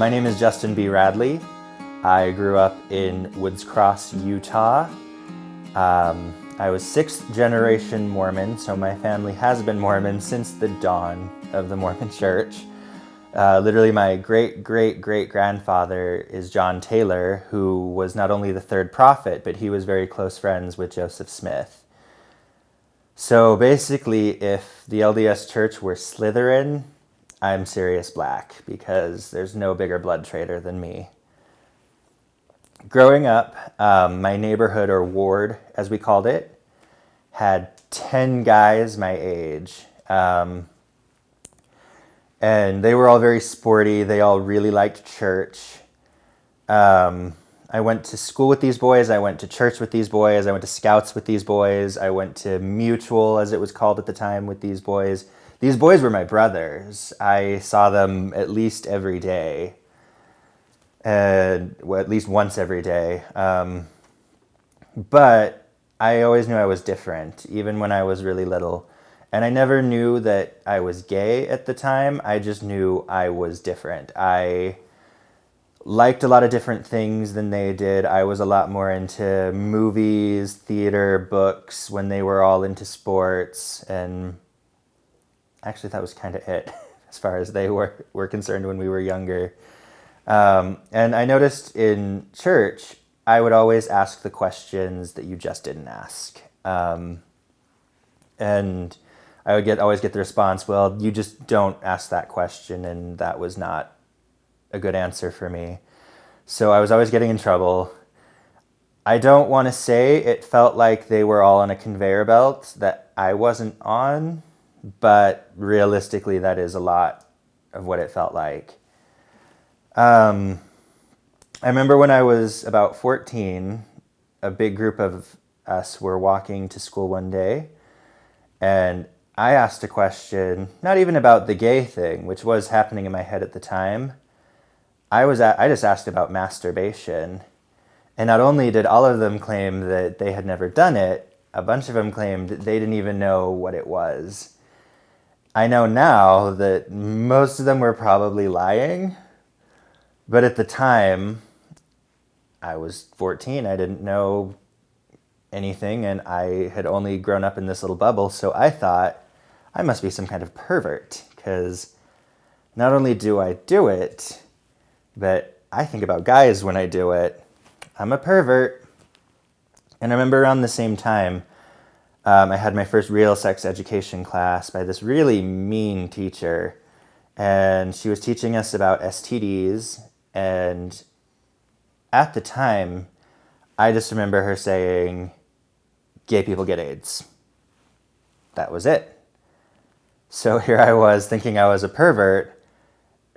My name is Justin B. Radley. I grew up in Woods Cross, Utah. I was sixth generation Mormon, so my family has been Mormon since the dawn of the Mormon Church. Literally, my great-great-great-grandfather is John Taylor, who was not only the third prophet, but he was very close friends with Joseph Smith. So basically, if the LDS Church were Slytherin, I'm Sirius Black, because there's no bigger blood traitor than me. Growing up, my neighborhood, or ward, as we called it, had 10 guys my age. And they were all very sporty. They all really liked church. I went to school with these boys. I went to church with these boys. I went to scouts with these boys. I went to mutual, as it was called at the time, with these boys. These boys were my brothers. I saw them at least every day. Well, at least once every day. But I always knew I was different, even when I was really little. And I never knew that I was gay at the time. I just knew I was different. I liked a lot of different things than they did. I was a lot more into movies, theater, books, when they were all into sports. And actually, that was kind of it as far as they were concerned when we were younger. And I noticed in church, I would always ask the questions that you just didn't ask. And I would always get the response, well, you just don't ask that question, and that was not a good answer for me. So I was always getting in trouble. I don't want to say it felt like they were all on a conveyor belt that I wasn't on, but realistically, that is a lot of what it felt like. I remember when I was about 14, a big group of us were walking to school one day, and I asked a question, not even about the gay thing, which was happening in my head at the time. I just asked about masturbation. And not only did all of them claim that they had never done it, a bunch of them claimed that they didn't even know what it was. I know now that most of them were probably lying, but at the time, I was 14, I didn't know anything, and I had only grown up in this little bubble, so I thought I must be some kind of pervert, because not only do I do it, but I think about guys when I do it. I'm a pervert. And I remember around the same time, I had my first real sex education class by this really mean teacher, and she was teaching us about STDs, and at the time, I just remember her saying, gay people get AIDS. That was it. So here I was thinking I was a pervert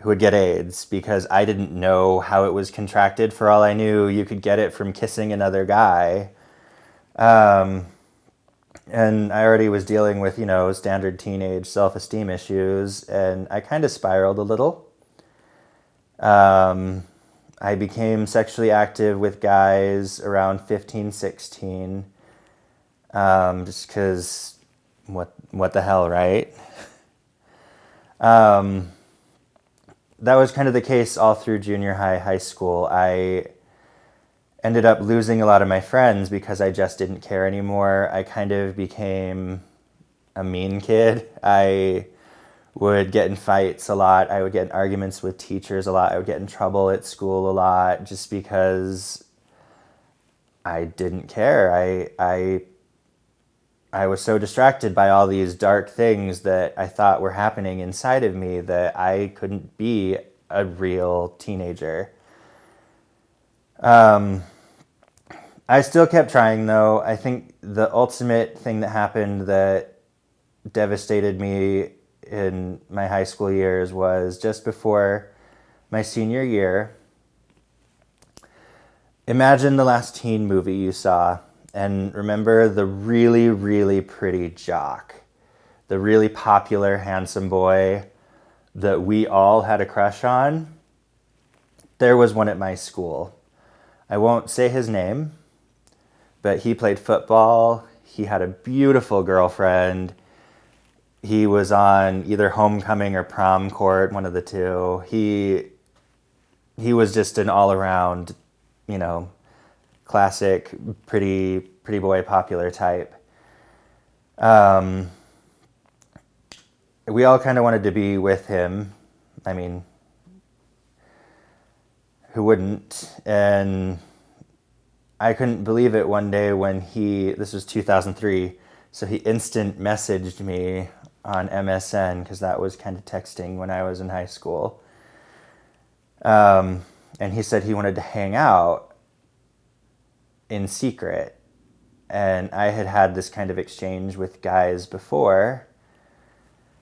who would get AIDS because I didn't know how it was contracted. For all I knew, you could get it from kissing another guy. And I already was dealing with, standard teenage self-esteem issues, and I kind of spiraled a little. I became sexually active with guys around 15, 16, just because what the hell, right? That was kind of the case all through junior high, high school. I ended up losing a lot of my friends because I just didn't care anymore. I kind of became a mean kid. I would get in fights a lot. I would get in arguments with teachers a lot. I would get in trouble at school a lot just because I didn't care. I was so distracted by all these dark things that I thought were happening inside of me that I couldn't be a real teenager. I still kept trying, though. I think the ultimate thing that happened that devastated me in my high school years was just before my senior year. Imagine the last teen movie you saw, and remember the really, really pretty jock, the really popular, handsome boy that we all had a crush on. There was one at my school. I won't say his name, but he played football. He had a beautiful girlfriend. He was on either homecoming or prom court, one of the two. He he was just an all-around, you know, classic, pretty boy, popular type. We all kind of wanted to be with him. I mean, who wouldn't? And I couldn't believe it one day when this was 2003, so he instant messaged me on MSN, because that was kind of texting when I was in high school. And he said he wanted to hang out in secret. And I had had this kind of exchange with guys before.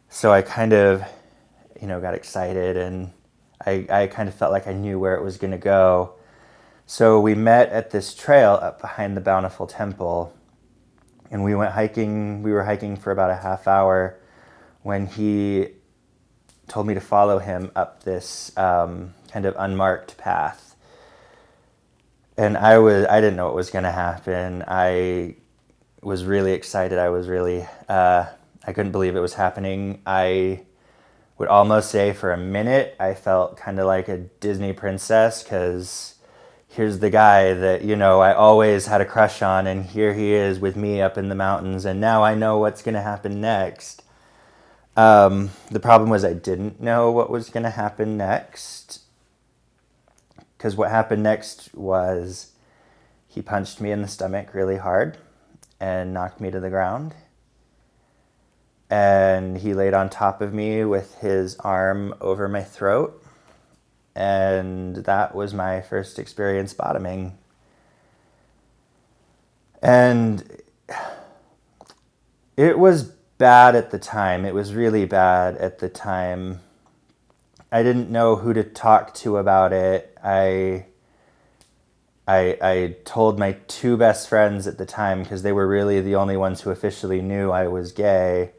So I kind of, got excited, and I kind of felt like I knew where it was going to go. So we met at this trail up behind the Bountiful Temple, and we went hiking. We were hiking for about a half hour when he told me to follow him up this kind of unmarked path. And I didn't know what was going to happen. I was really excited. I couldn't believe it was happening. I would almost say for a minute I felt kind of like a Disney princess, because here's the guy that, I always had a crush on, and here he is with me up in the mountains, and now I know what's going to happen next. The problem was I didn't know what was going to happen next, because what happened next was he punched me in the stomach really hard and knocked me to the ground. And he laid on top of me with his arm over my throat. And that was my first experience bottoming. And it was bad at the time. It was really bad at the time. I didn't know who to talk to about it. I told my two best friends at the time, because they were really the only ones who officially knew I was gay.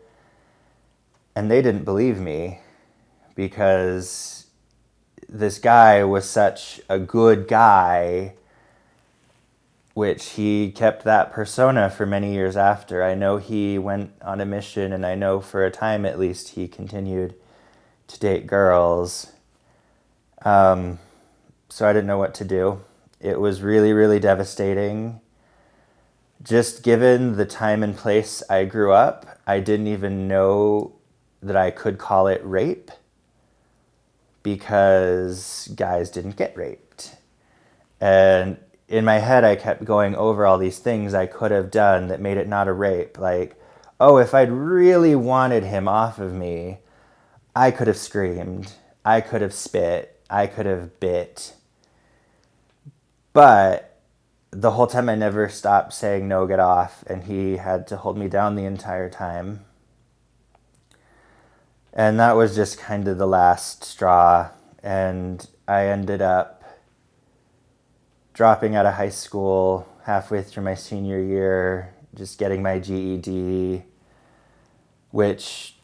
And they didn't believe me, because this guy was such a good guy, which he kept that persona for many years after. I know he went on a mission, and I know for a time at least he continued to date girls. So I didn't know what to do. It was really, really devastating. Just given the time and place I grew up, I didn't even know that I could call it rape, because guys didn't get raped. And in my head, I kept going over all these things I could have done that made it not a rape. Like, oh, if I'd really wanted him off of me, I could have screamed, I could have spit, I could have bit. But the whole time I never stopped saying, no, get off, and he had to hold me down the entire time. And that was just kind of the last straw, and I ended up dropping out of high school halfway through my senior year, just getting my GED, which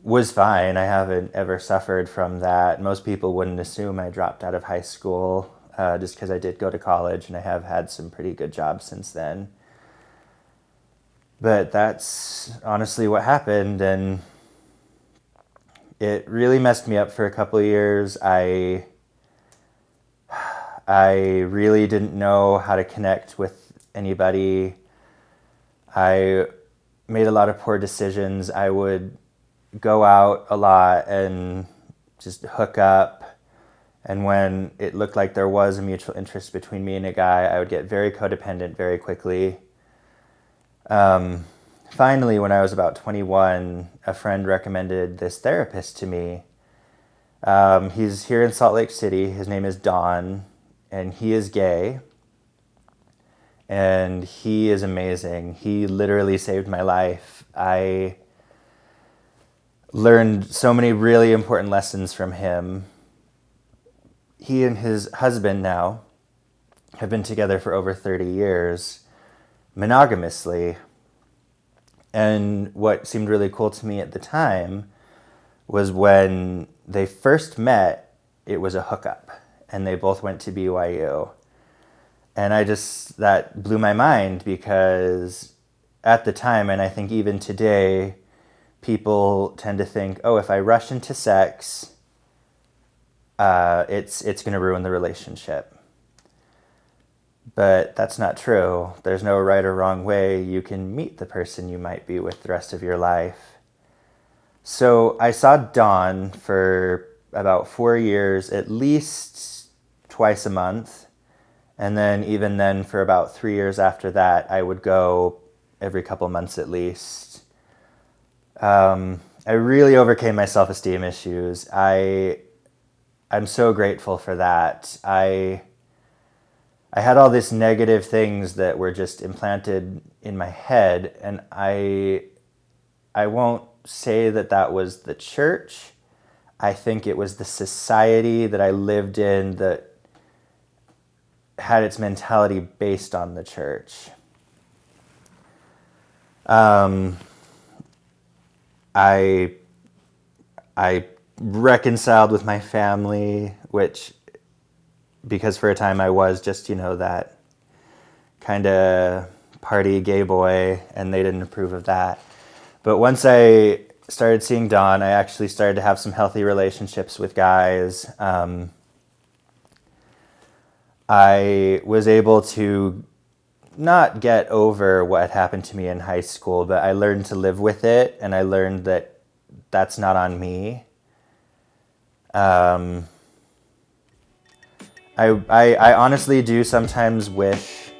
was fine. I haven't ever suffered from that. Most people wouldn't assume I dropped out of high school, just because I did go to college, and I have had some pretty good jobs since then. But that's honestly what happened, and it really messed me up for a couple of years. I really didn't know how to connect with anybody. I made a lot of poor decisions. I would go out a lot and just hook up. And when it looked like there was a mutual interest between me and a guy, I would get very codependent very quickly. Finally, when I was about 21, a friend recommended this therapist to me. He's here in Salt Lake City. His name is Don, and he is gay. And he is amazing. He literally saved my life. I learned so many really important lessons from him. He and his husband now have been together for over 30 years, monogamously. And what seemed really cool to me at the time was when they first met, it was a hookup, and they both went to BYU. And that blew my mind, because at the time, and I think even today, people tend to think, oh, if I rush into sex, it's going to ruin the relationship. But that's not true. There's no right or wrong way you can meet the person you might be with the rest of your life. So I saw Dawn for about 4 years, at least twice a month. And then even then for about 3 years after that, I would go every couple months at least. I really overcame my self-esteem issues. I'm so grateful for that. I had all these negative things that were just implanted in my head, and I won't say that was the church. I think it was the society that I lived in that had its mentality based on the church. I reconciled with my family, which, because for a time I was just, that kind of party gay boy, and they didn't approve of that. But once I started seeing Dawn, I actually started to have some healthy relationships with guys. I was able to not get over what had happened to me in high school, but I learned to live with it, and I learned that that's not on me. I honestly do sometimes wish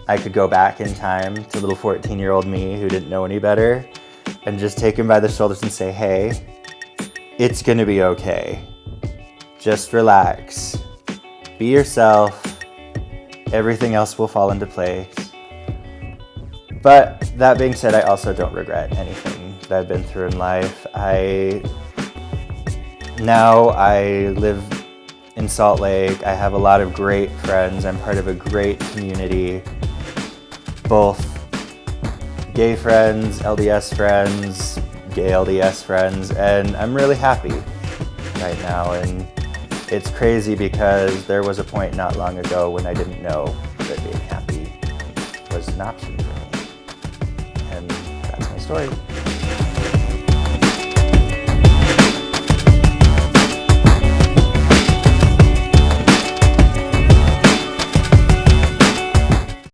I could go back in time to little 14-year-old me who didn't know any better and just take him by the shoulders and say, hey, it's gonna be okay. Just relax. Be yourself. Everything else will fall into place. But that being said, I also don't regret anything that I've been through in life. Now I live in Salt Lake. I have a lot of great friends. I'm part of a great community, both gay friends, LDS friends, gay LDS friends, and I'm really happy right now. And it's crazy because there was a point not long ago when I didn't know that being happy was an option for me. And that's my story.